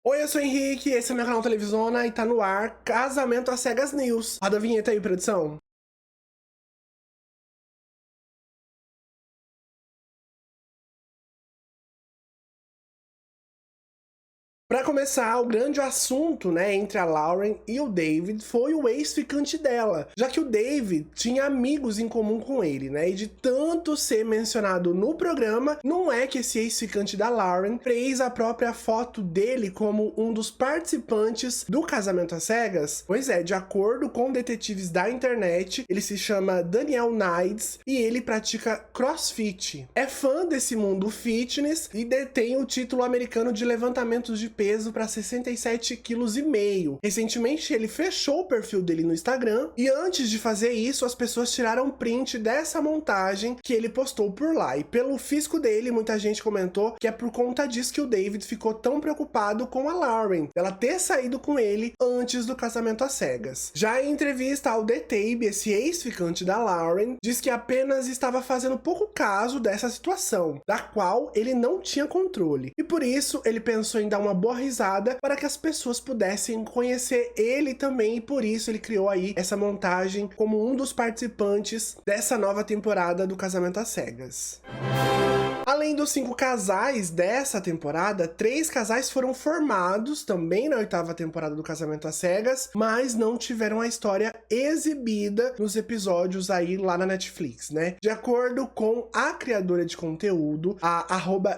Oi, eu sou o Henrique, esse é o meu canal Televisona e tá no ar Casamento às Cegas News. Roda a vinheta aí, produção. Pra começar, o grande assunto, né, entre a Lauren e o David foi o ex-ficante dela, já que o David tinha amigos em comum com ele, né, e de tanto ser mencionado no programa, não é que esse ex-ficante da Lauren fez a própria foto dele como um dos participantes do Casamento às Cegas? Pois é, de acordo com detetives da internet, ele se chama Daniel Nides e ele pratica CrossFit. É fã desse mundo fitness e detém o título americano de levantamentos de peso para 67,5 kg. Recentemente ele fechou o perfil dele no Instagram e antes de fazer isso as pessoas tiraram print dessa montagem que ele postou por lá. E pelo físico dele, muita gente comentou que é por conta disso que o David ficou tão preocupado com a Lauren, ela ter saído com ele antes do Casamento às Cegas. Já em entrevista ao The Tape, esse ex-ficante da Lauren diz que apenas estava fazendo pouco caso dessa situação, da qual ele não tinha controle. E por isso ele pensou em dar uma boa risada para que as pessoas pudessem conhecer ele também, e por isso ele criou aí essa montagem como um dos participantes dessa nova temporada do Casamento às Cegas. Além dos 5 casais dessa temporada, 3 casais foram formados também na 8ª temporada do Casamento às Cegas, mas não tiveram a história exibida nos episódios aí lá na Netflix, né? De acordo com a criadora de conteúdo, a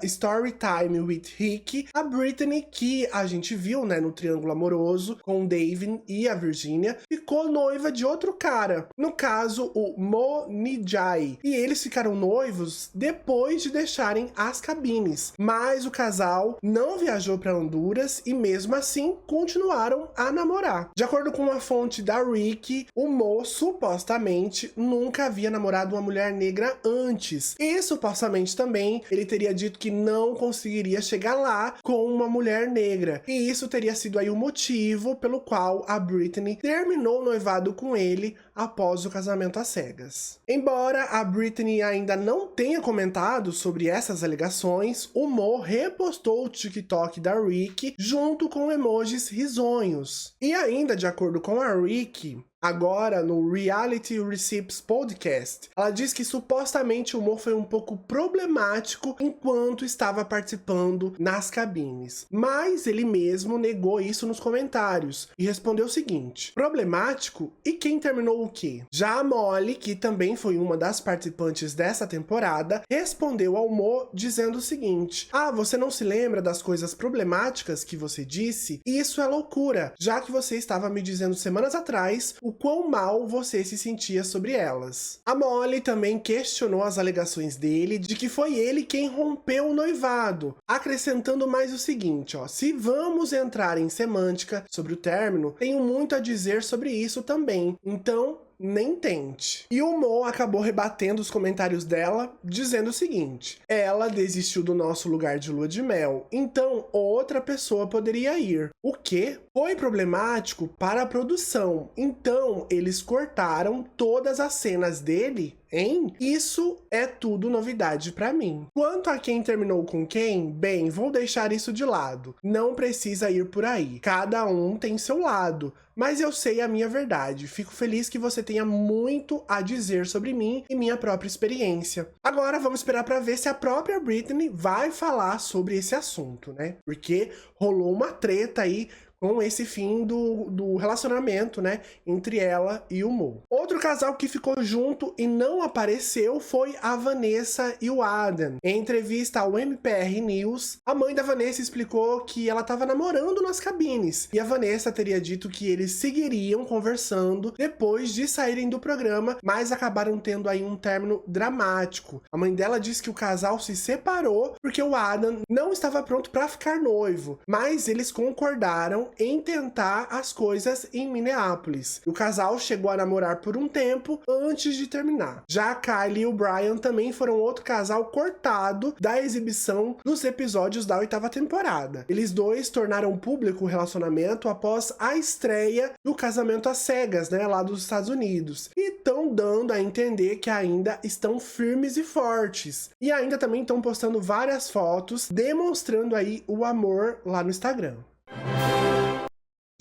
@storytimewithrick, a Brittany, que a gente viu, né, no triângulo amoroso com o David e a Virginia, ficou noiva de outro cara, no caso o Mo Nijai, e eles ficaram noivos depois de deixarem as cabines, mas o casal não viajou para Honduras e mesmo assim continuaram a namorar. De acordo com uma fonte da Rick, o Mo supostamente nunca havia namorado uma mulher negra antes e supostamente também ele teria dito que não conseguiria chegar lá com uma mulher negra, e isso teria sido aí o motivo pelo qual a Brittany terminou o noivado com ele após o Casamento às Cegas. Embora a Brittany ainda não tenha comentado sobre essas alegações, o Mo repostou o TikTok da Rick junto com emojis risonhos. E ainda, de acordo com a Rick, agora no Reality Receipts Podcast, ela diz que supostamente o Mo foi um pouco problemático enquanto estava participando nas cabines. Mas ele mesmo negou isso nos comentários e respondeu o seguinte: problemático? E quem terminou o quê? Já a Molly, que também foi uma das participantes dessa temporada, respondeu ao Mo dizendo o seguinte: ah, você não se lembra das coisas problemáticas que você disse? Isso é loucura, já que você estava me dizendo semanas atrás o quão mal você se sentia sobre elas. A Molly também questionou as alegações dele de que foi ele quem rompeu o noivado, acrescentando mais o seguinte, ó: se vamos entrar em semântica sobre o término, tenho muito a dizer sobre isso também, então nem tente. E o Mo acabou rebatendo os comentários dela, dizendo o seguinte: ela desistiu do nosso lugar de lua de mel, então outra pessoa poderia ir. O quê? Foi problemático para a produção, então eles cortaram todas as cenas dele, hein? Isso é tudo novidade pra mim. Quanto a quem terminou com quem, bem, vou deixar isso de lado. Não precisa ir por aí. Cada um tem seu lado. Mas eu sei a minha verdade. Fico feliz que você tenha muito a dizer sobre mim e minha própria experiência. Agora vamos esperar pra ver se a própria Brittany vai falar sobre esse assunto, né? Porque rolou uma treta aí com esse fim do relacionamento, né, entre ela e o Mo. Outro casal que ficou junto e não apareceu foi a Vanessa e o Adam. Em entrevista ao MPR News, a mãe da Vanessa explicou que ela estava namorando nas cabines, e a Vanessa teria dito que eles seguiriam conversando depois de saírem do programa, mas acabaram tendo aí um término dramático. A mãe dela disse que o casal se separou porque o Adam não estava pronto para ficar noivo, mas eles concordaram em tentar as coisas em Minneapolis. O casal chegou a namorar por um tempo antes de terminar. Já a Kylie e o Brian também foram outro casal cortado da exibição dos episódios da 8ª temporada. Eles dois tornaram público o relacionamento após a estreia do Casamento às Cegas, né, lá dos Estados Unidos. E estão dando a entender que ainda estão firmes e fortes. E ainda também estão postando várias fotos demonstrando aí o amor lá no Instagram.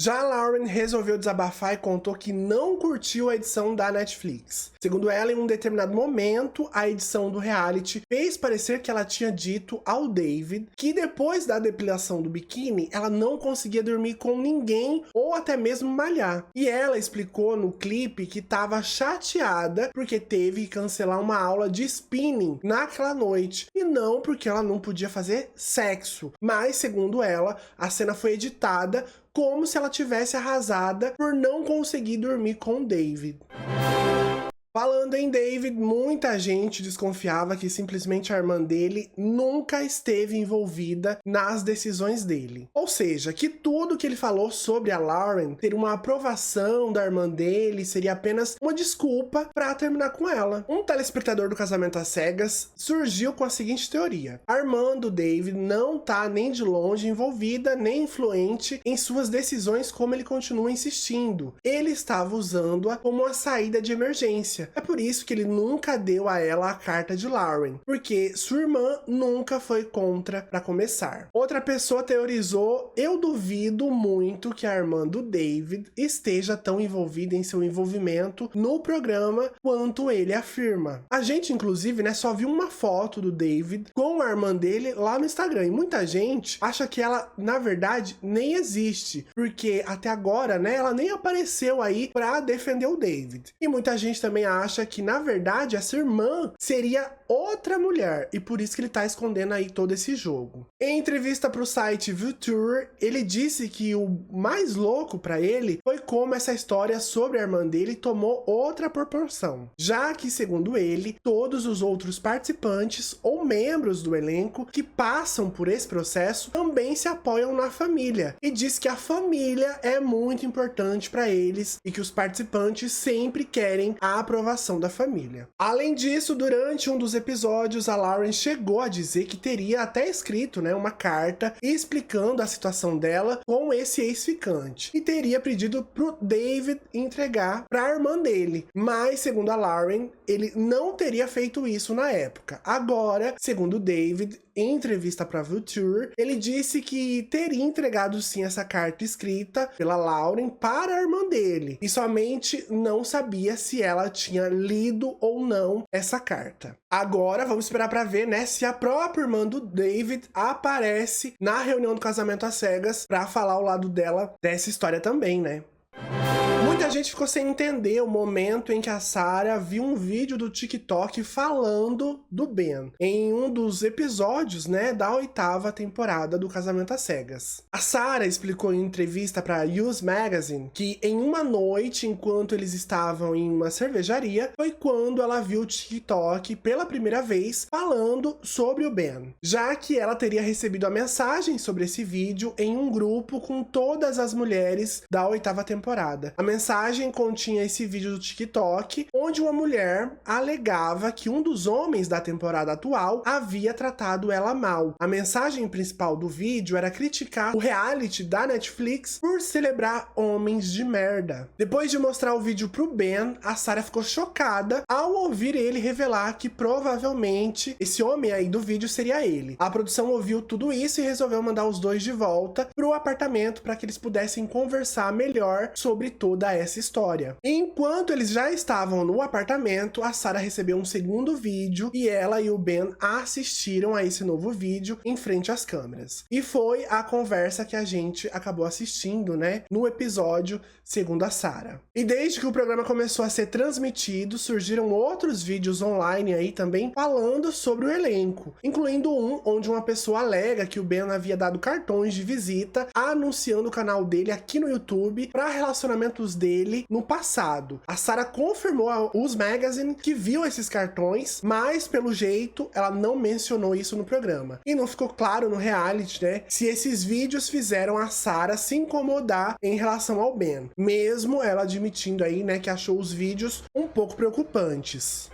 Já a Lauren resolveu desabafar e contou que não curtiu a edição da Netflix. Segundo ela, em um determinado momento, a edição do reality fez parecer que ela tinha dito ao David que depois da depilação do biquíni, ela não conseguia dormir com ninguém ou até mesmo malhar. E ela explicou no clipe que estava chateada porque teve que cancelar uma aula de spinning naquela noite, e não porque ela não podia fazer sexo. Mas, segundo ela, a cena foi editada como se ela tivesse arrasada por não conseguir dormir com o David. Falando em David, muita gente desconfiava que simplesmente a irmã dele nunca esteve envolvida nas decisões dele. Ou seja, que tudo que ele falou sobre a Lauren ter uma aprovação da irmã dele seria apenas uma desculpa para terminar com ela. Um telespectador do Casamento às Cegas surgiu com a seguinte teoria: a irmã do David não tá nem de longe envolvida nem influente em suas decisões, como ele continua insistindo. Ele estava usando-a como uma saída de emergência. É por isso que ele nunca deu a ela a carta de Lauren, porque sua irmã nunca foi contra para começar. Outra pessoa teorizou: eu duvido muito que a irmã do David esteja tão envolvida em seu envolvimento no programa quanto ele afirma. A gente, inclusive, né, só viu uma foto do David com a irmã dele lá no Instagram, e muita gente acha que ela, na verdade, nem existe, porque até agora, né, ela nem apareceu aí para defender o David. E muita gente também acha que, na verdade, essa irmã seria outra mulher, e por isso que ele tá escondendo aí todo esse jogo. Em entrevista pro site ViewTour, ele disse que o mais louco para ele foi como essa história sobre a irmã dele tomou outra proporção, já que, segundo ele, todos os outros participantes ou membros do elenco que passam por esse processo também se apoiam na família, e diz que a família é muito importante para eles e que os participantes sempre querem a aprovação da família. Além disso, durante um dos episódios, a Lauren chegou a dizer que teria até escrito, né, uma carta explicando a situação dela com esse ex-ficante, e teria pedido pro David entregar pra irmã dele, mas, segundo a Lauren, ele não teria feito isso na época. Agora, segundo David, em entrevista para ViewTour, ele disse que teria entregado sim essa carta escrita pela Lauren para a irmã dele, e somente não sabia se ela tinha lido ou não essa carta. Agora vamos esperar para ver, né, se a própria irmã do David aparece na reunião do Casamento às Cegas para falar ao lado dela dessa história também, né? Muita gente ficou sem entender o momento em que a Sarah viu um vídeo do TikTok falando do Ben, em um dos episódios, né, da 8ª temporada do Casamento às Cegas. A Sarah explicou em entrevista para Use Magazine que em uma noite, enquanto eles estavam em uma cervejaria, foi quando ela viu o TikTok pela primeira vez falando sobre o Ben, já que ela teria recebido a mensagem sobre esse vídeo em um grupo com todas as mulheres da 8ª temporada. A mensagem continha esse vídeo do TikTok, onde uma mulher alegava que um dos homens da temporada atual havia tratado ela mal. A mensagem principal do vídeo era criticar o reality da Netflix por celebrar homens de merda. Depois de mostrar o vídeo pro Ben, a Sarah ficou chocada ao ouvir ele revelar que provavelmente esse homem aí do vídeo seria ele. A produção ouviu tudo isso e resolveu mandar os dois de volta pro apartamento para que eles pudessem conversar melhor sobre toda essa história. Enquanto eles já estavam no apartamento, a Sarah recebeu um segundo vídeo e ela e o Ben assistiram a esse novo vídeo em frente às câmeras. E foi a conversa que a gente acabou assistindo, né, no episódio, segundo a Sarah. E desde que o programa começou a ser transmitido, surgiram outros vídeos online aí também falando sobre o elenco, incluindo um onde uma pessoa alega que o Ben havia dado cartões de visita anunciando o canal dele aqui no YouTube para relacionamentos dele no passado. A Sarah confirmou a Us Magazine que viu esses cartões, mas pelo jeito ela não mencionou isso no programa. E não ficou claro no reality, né, se esses vídeos fizeram a Sarah se incomodar em relação ao Ben, mesmo ela admitindo aí, né, que achou os vídeos um pouco preocupantes.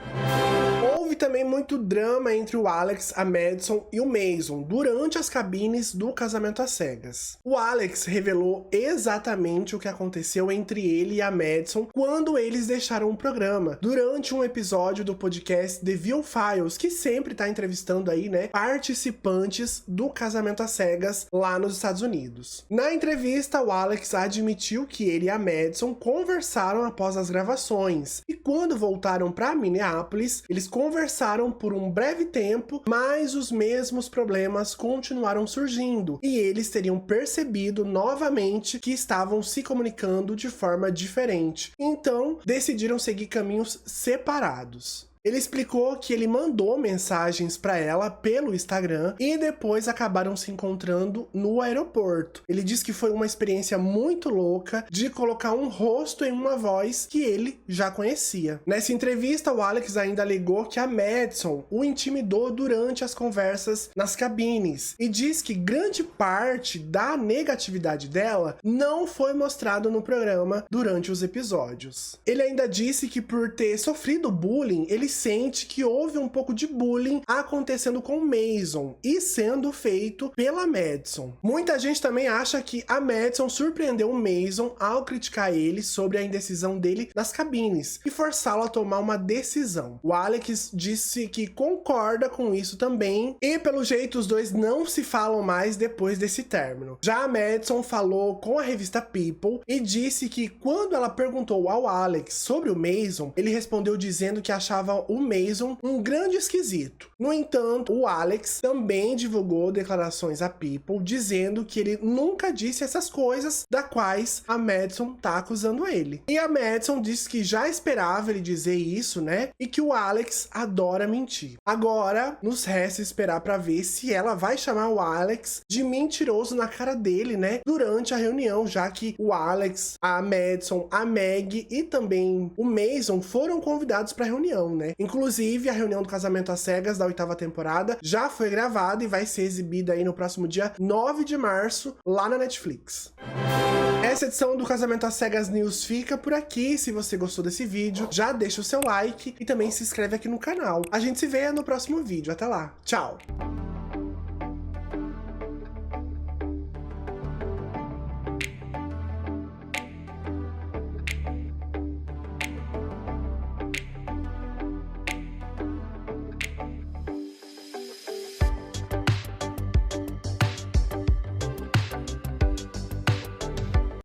Houve também muito drama entre o Alex, a Madison e o Mason durante as cabines do Casamento às Cegas. O Alex revelou exatamente o que aconteceu entre ele e a Madison quando eles deixaram o programa, durante um episódio do podcast The Viall Files, que sempre tá entrevistando aí, né, participantes do Casamento às Cegas lá nos Estados Unidos. Na entrevista, o Alex admitiu que ele e a Madison conversaram após as gravações, e quando voltaram para Minneapolis, eles conversaram por um breve tempo, mas os mesmos problemas continuaram surgindo, e eles teriam percebido novamente que estavam se comunicando de forma diferente. Então, decidiram seguir caminhos separados. Ele explicou que ele mandou mensagens para ela pelo Instagram e depois acabaram se encontrando no aeroporto. Ele disse que foi uma experiência muito louca de colocar um rosto em uma voz que ele já conhecia. Nessa entrevista, o Alex ainda alegou que a Madison o intimidou durante as conversas nas cabines e diz que grande parte da negatividade dela não foi mostrado no programa durante os episódios. Ele ainda disse que por ter sofrido bullying, ele sente que houve um pouco de bullying acontecendo com o Mason e sendo feito pela Madison. Muita gente também acha que a Madison surpreendeu o Mason ao criticar ele sobre a indecisão dele nas cabines e forçá-lo a tomar uma decisão. O Alex disse que concorda com isso também e, pelo jeito, os dois não se falam mais depois desse término. Já a Madison falou com a revista People e disse que quando ela perguntou ao Alex sobre o Mason, ele respondeu dizendo que achava o Mason um grande esquisito. No entanto, o Alex também divulgou declarações à People dizendo que ele nunca disse essas coisas da quais a Madison tá acusando ele. E a Madison disse que já esperava ele dizer isso, né? E que o Alex adora mentir. Agora, nos resta esperar pra ver se ela vai chamar o Alex de mentiroso na cara dele, né? Durante a reunião, já que o Alex, a Madison, a Meg e também o Mason foram convidados pra reunião, né? Inclusive, a reunião do Casamento às Cegas da 8ª temporada já foi gravada e vai ser exibida aí no próximo dia 9 de março, lá na Netflix. Essa edição do Casamento às Cegas News fica por aqui. Se você gostou desse vídeo, já deixa o seu like e também se inscreve aqui no canal. A gente se vê no próximo vídeo. Até lá. Tchau!